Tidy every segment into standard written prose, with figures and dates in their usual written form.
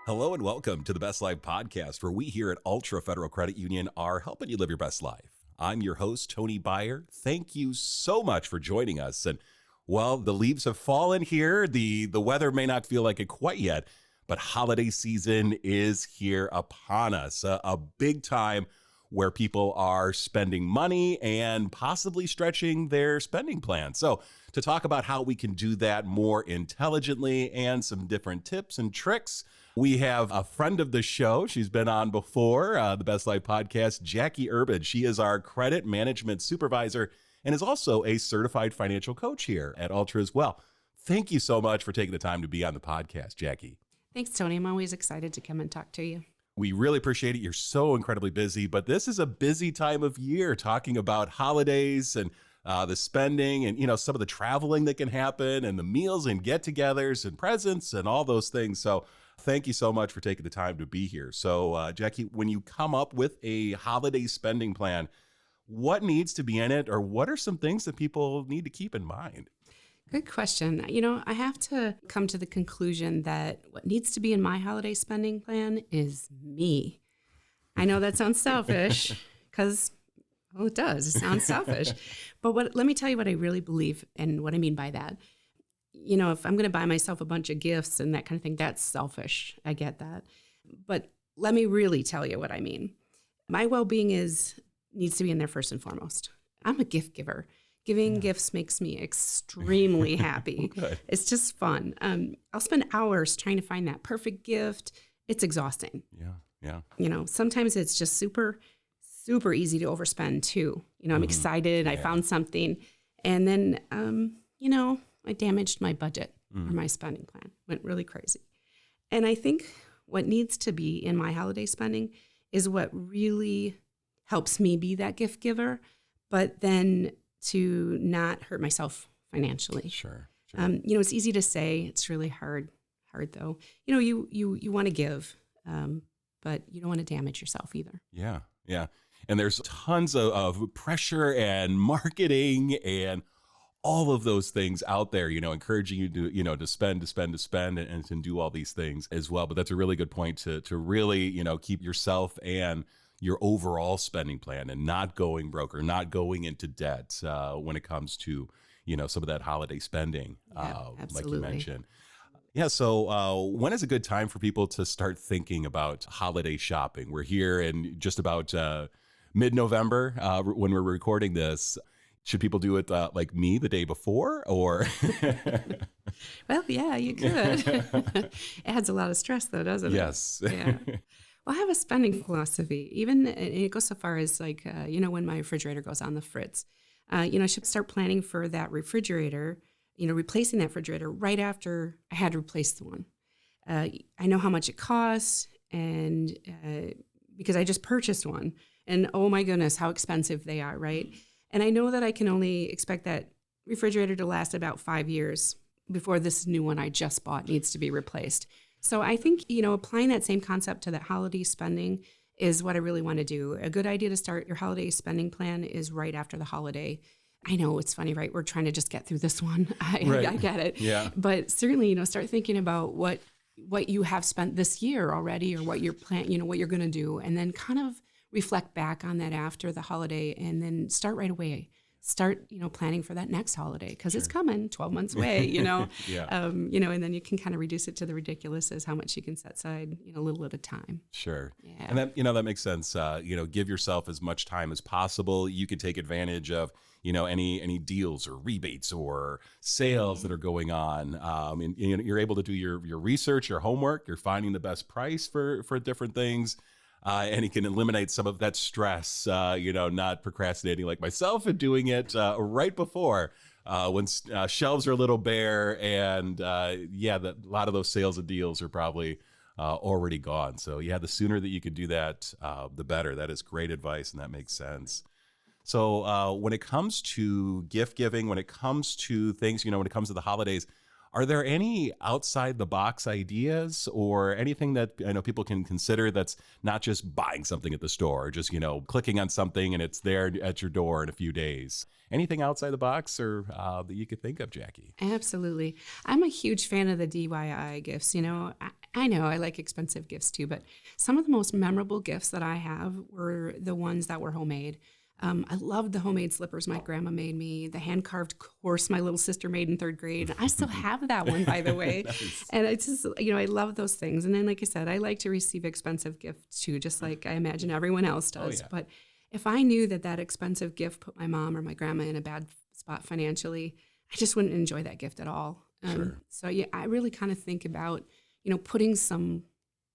Hello and welcome to the Best Life Podcast, where we here at Ultra Federal Credit Union are helping you live your best life. I'm your host, Tony Byer. Thank you so much for joining us. And well, the leaves have fallen here. The weather may not feel like it quite yet, but holiday season is here upon us. A big time where people are spending money and possibly stretching their spending plan. So to talk about how we can do that more intelligently and some different tips and tricks, we have a friend of the show. She's been on before, the Best Life Podcast, Jackie Urban. She is our credit management supervisor and is also a certified financial coach here at Ultra as well. Thank you so much for taking the time to be on the podcast, Jackie. Thanks, Tony. I'm always excited to come and talk to you. We really appreciate it. You're so incredibly busy, but this is a busy time of year talking about holidays and the spending and, some of the traveling that can happen and the meals and get-togethers and presents and all those things. So thank you so much for taking the time to be here. So, Jackie, when you come up with a holiday spending plan, what needs to be in it, or what are some things that people need to keep in mind? Good question. I have to come to the conclusion that what needs to be in my holiday spending plan is me. I know that sounds selfish because, it does. It sounds selfish. But let me tell you what I really believe and what I mean by that. If I'm going to buy myself a bunch of gifts and that kind of thing, that's selfish. I get that. But let me really tell you what I mean. My well-being needs to be in there first and foremost. I'm a gift giver. Giving gifts makes me extremely happy. Okay. It's just fun. I'll spend hours trying to find that perfect gift. It's exhausting. Yeah. Sometimes it's just super, super easy to overspend too. I'm excited. I found something. And then, I damaged my budget or my spending plan. Went really crazy. And I think what needs to be in my holiday spending is what really helps me be that gift giver, but then to not hurt myself financially. Sure. It's easy to say. It's really hard though. You want to give, but you don't want to damage yourself either. Yeah. And there's tons of pressure and marketing and all of those things out there, encouraging you to, to spend and to do all these things as well. But that's a really good point to really, keep yourself and your overall spending plan and not going broke or not going into debt when it comes to, some of that holiday spending, like you mentioned. Yeah. So when is a good time for people to start thinking about holiday shopping? We're here in just about mid-November when we're recording this. Should people do it like me the day before or? Well, yeah, you could. It adds a lot of stress though, doesn't it? Yes. Yeah. Well, I have a spending philosophy. Even it goes so far as like, when my refrigerator goes on the fritz, I should start planning for that refrigerator, replacing that refrigerator right after I had to replace the one. I know how much it costs and because I just purchased one and oh my goodness, how expensive they are, right? And I know that I can only expect that refrigerator to last about 5 years before this new one I just bought needs to be replaced. So I think, applying that same concept to that holiday spending is what I really want to do. A good idea to start your holiday spending plan is right after the holiday. I know it's funny, right? We're trying to just get through this one. I get it. Yeah. But certainly, start thinking about what you have spent this year already or what you're what you're going to do. And then kind of reflect back on that after the holiday and then start right away. Start, planning for that next holiday because It's coming 12 months away, Yeah. And then you can kind of reduce it to the ridiculous as how much you can set aside, a little at a time. Sure. Yeah. And that, that makes sense. Give yourself as much time as possible. You can take advantage of, any deals or rebates or sales that are going on. And you're able to do your research, your homework, you're finding the best price for different things. And you can eliminate some of that stress, not procrastinating like myself and doing it right before when shelves are a little bare. And a lot of those sales and deals are probably already gone. So the sooner that you can do that, the better. That is great advice, and that makes sense. So when it comes to gift giving, when it comes to things, when it comes to the holidays, are there any outside the box ideas or anything that people can consider that's not just buying something at the store, or just, clicking on something and it's there at your door in a few days? Anything outside the box or that you could think of, Jackie? Absolutely. I'm a huge fan of the DIY gifts. I know I like expensive gifts too, but some of the most memorable gifts that I have were the ones that were homemade. I loved the homemade slippers my grandma made me, the hand carved horse my little sister made in third grade. I still have that one, by the way. Nice. And I just, I love those things. And then, like I said, I like to receive expensive gifts too, just like I imagine everyone else Oh, does. yeah. But if I knew that that expensive gift put my mom or my grandma in a bad spot financially, I just wouldn't enjoy that gift at all. Sure. So yeah, I really kind of think about, putting some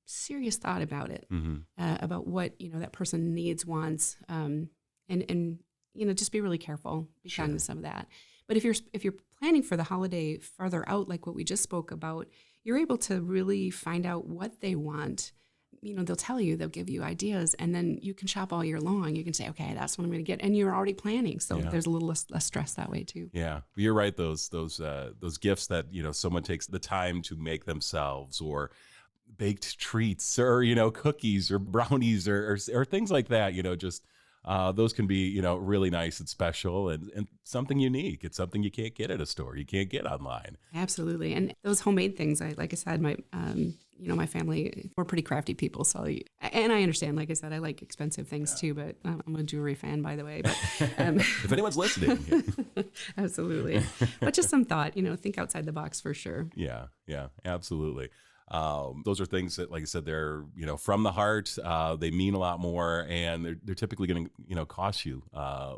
serious thought about it, Hmm. about what, that person needs, wants, and just be really careful, be Sure. cognizant of that. But if you're planning for the holiday farther out, like what we just spoke about, you're able to really find out what they want. They'll tell you, they'll give you ideas, and then you can shop all year long. You can say, okay, that's what I'm going to get, and you're already planning, so Yeah. there's a little less stress that way too. Yeah, you're right. Those gifts that someone takes the time to make themselves, or baked treats, or cookies or brownies, or things like that. Just those can be really nice and special, and something unique. It's something you can't get at a store. You can't get online. Absolutely. And those homemade things, like I said, my family, we're pretty crafty people. So, and I understand, like I said, I like expensive things too, but I'm a jewelry fan, by the way. But If anyone's listening. absolutely. But just some thought, think outside the box for sure. Yeah, absolutely. Those are things that, like I said, they're from the heart. They mean a lot more, and they're typically going to cost you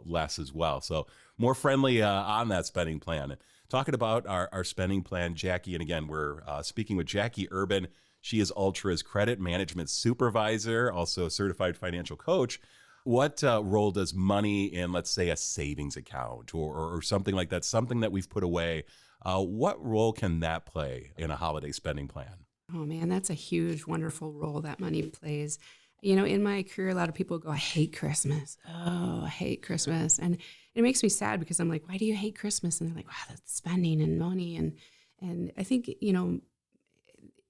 less as well. So more friendly on that spending plan. Talking about our spending plan, Jackie, and again, we're speaking with Jackie Urban. She is Ultra's Credit Management Supervisor, also a certified financial coach. What role does money in, let's say, a savings account or something like that, something that we've put away? What role can that play in a holiday spending plan? Oh man, that's a huge, wonderful role that money plays. In my career, a lot of people go, I hate Christmas. Oh, I hate Christmas. And it makes me sad because I'm like, why do you hate Christmas? And they're like, wow, that's spending and money. And I think,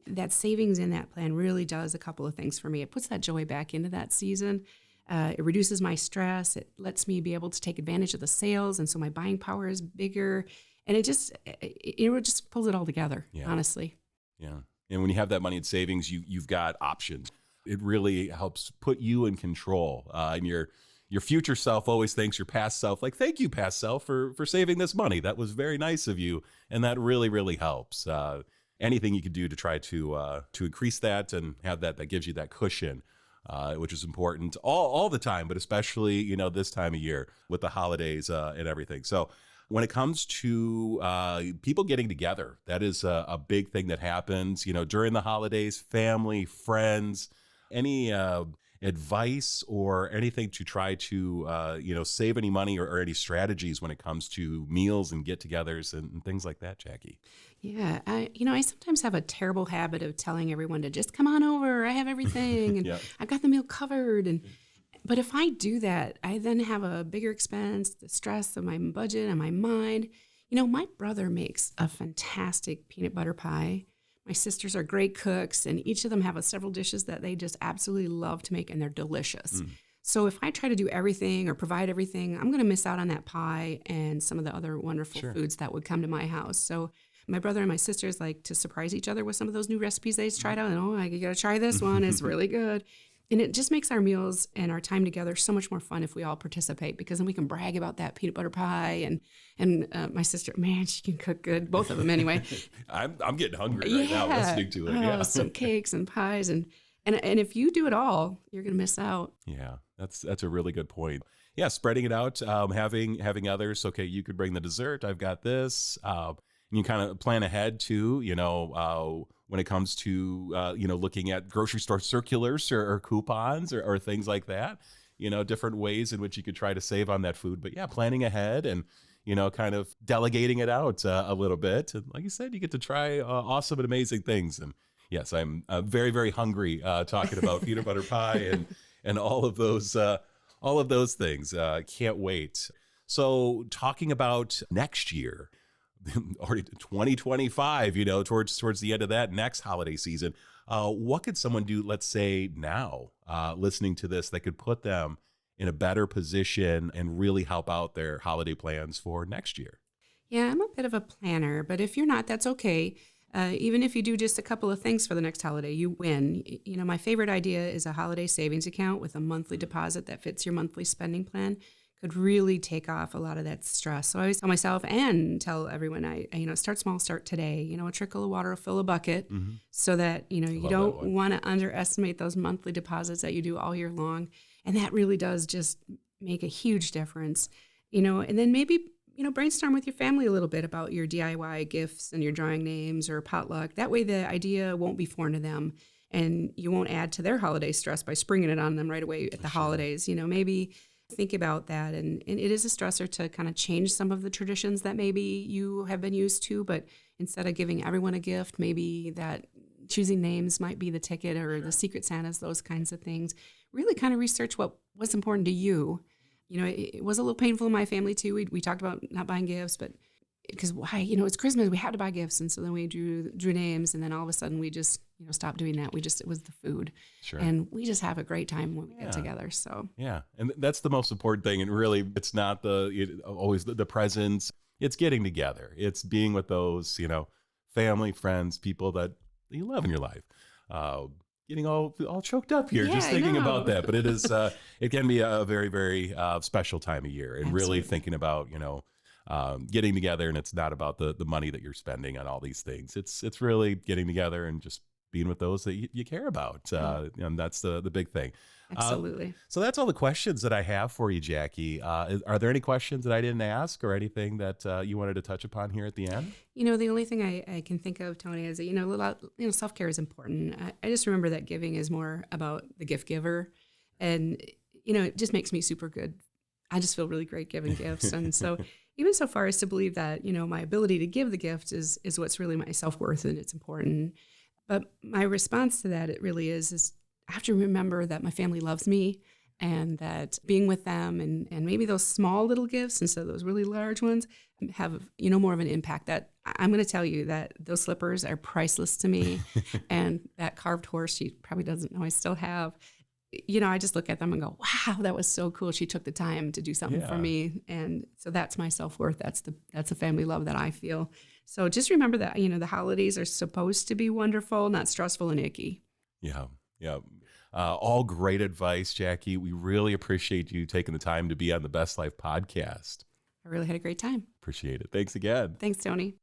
that savings in that plan really does a couple of things for me. It puts that joy back into that season. It reduces my stress. It lets me be able to take advantage of the sales. And so my buying power is bigger. And it just pulls it all together, Yeah. honestly. Yeah. And when you have that money in savings, you've got options. It really helps put you in control. And your future self always thanks your past self, like, thank you, past self, for saving this money. That was very nice of you. And that really, really helps. Anything you could do to try to increase that and have that gives you that cushion, which is important all the time, but especially, this time of year with the holidays and everything. So when it comes to people getting together, that is a big thing that happens, during the holidays, family, friends, any advice or anything to try to, save any money or any strategies when it comes to meals and get-togethers and things like that, Jackie? Yeah, I sometimes have a terrible habit of telling everyone to just come on over. I have everything, and Yeah. I've got the meal covered. But if I do that, I then have a bigger expense, the stress of my budget and my mind. My brother makes a fantastic peanut butter pie. My sisters are great cooks, and each of them have several dishes that they just absolutely love to make, and they're delicious. So if I try to do everything or provide everything, I'm going to miss out on that pie and some of the other wonderful Sure. foods that would come to my house. So my brother and my sisters like to surprise each other with some of those new recipes they tried out. And, you got to try this one. It's really good. And it just makes our meals and our time together so much more fun if we all participate, because then we can brag about that peanut butter pie. And my sister, man, she can cook good. Both of them anyway. I'm getting hungry right now listening to it. Oh, Yeah. some cakes and pies. And if you do it all, you're going to miss out. Yeah, that's a really good point. Yeah, spreading it out, having others. Okay, you could bring the dessert. I've got this. And you kind of plan ahead too. When it comes to looking at grocery store circulars or coupons or things like that. Different ways in which you could try to save on that food. But yeah, planning ahead and kind of delegating it out a little bit. And like you said, you get to try awesome and amazing things. And yes, I'm very, very hungry talking about peanut butter pie and all of those things. Can't wait. So talking about next year, already 2025, towards the end of that next holiday season, what could someone do, let's say now, listening to this, that could put them in a better position and really help out their holiday plans for next year? Yeah, I'm a bit of a planner, but if you're not, that's okay. Even if you do just a couple of things for the next holiday, you win. You know, my favorite idea is a holiday savings account with a monthly deposit that fits your monthly spending plan. Could really take off a lot of that stress. So I always tell myself and tell everyone, start small, start today. You know, a trickle of water will fill a bucket, so that, you I you love that don't one. want to underestimate those monthly deposits that you do all year long. And that really does just make a huge difference. And then maybe, brainstorm with your family a little bit about your DIY gifts and your drawing names or potluck. That way the idea won't be foreign to them, and you won't add to their holiday stress by springing it on them right away at the Sure. holidays. Maybe think about that. And it is a stressor to kind of change some of the traditions that maybe you have been used to, but instead of giving everyone a gift, maybe that choosing names might be the ticket, or the secret Santas, those kinds of things. Really kind of research what's important to you. It was a little painful in my family too. We talked about not buying gifts, but because why? It's Christmas, we had to buy gifts, and so then we drew names, and then all of a sudden we just stopped doing that. It was the food, Sure. and we just have a great time when we Yeah. get together. So Yeah, and that's the most important thing. And really, it's not always the presents. It's getting together. It's being with those, family, friends, people that you love in your life. Getting all choked up here Yeah, just I thinking know. about that. But it is it can be a very, very special time of year, and really Absolutely. thinking about getting together. And it's not about the money that you're spending on all these things. It's really getting together and just being with those that you care about. And that's the big thing. Absolutely. So that's all the questions that I have for you, Jackie. Are there any questions that I didn't ask, or anything that you wanted to touch upon here at the end? The only thing I can think of, Tony, is that, a lot, self-care is important. I just remember that giving is more about the gift giver. And, it just makes me super good. I just feel really great giving gifts. And so even so far as to believe that, my ability to give the gift is what's really my self-worth, and it's important. But my response to that, it really is I have to remember that my family loves me, and that being with them and maybe those small little gifts instead of those really large ones have, more of an impact. That I'm going to tell you that those slippers are priceless to me. And that carved horse, she probably doesn't know I still have. I just look at them and go, wow, that was so cool. She took the time to do something for Yeah. me. And so that's my self-worth. That's the family love that I feel. So just remember that, the holidays are supposed to be wonderful, not stressful and icky. Yeah. Yeah. All great advice, Jackie. We really appreciate you taking the time to be on the Best Life podcast. I really had a great time. Appreciate it. Thanks again. Thanks, Tony.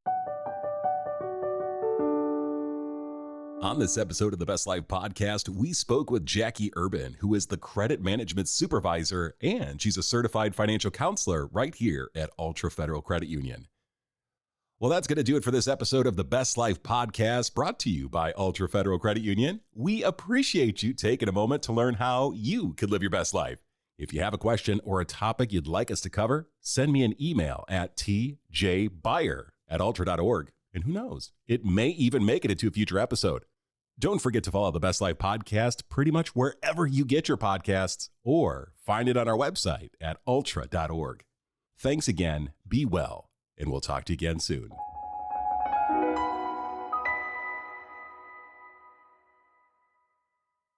On this episode of the Best Life podcast, we spoke with Jackie Urban, who is the Credit Management Supervisor, and she's a certified financial counselor right here at Ultra Federal Credit Union. Well, that's going to do it for this episode of the Best Life podcast, brought to you by Ultra Federal Credit Union. We appreciate you taking a moment to learn how you could live your best life. If you have a question or a topic you'd like us to cover, send me an email at tjbuyer@ultra.org. And who knows, it may even make it into a future episode. Don't forget to follow the Best Life podcast pretty much wherever you get your podcasts, or find it on our website at ultra.org. Thanks again, be well, and we'll talk to you again soon.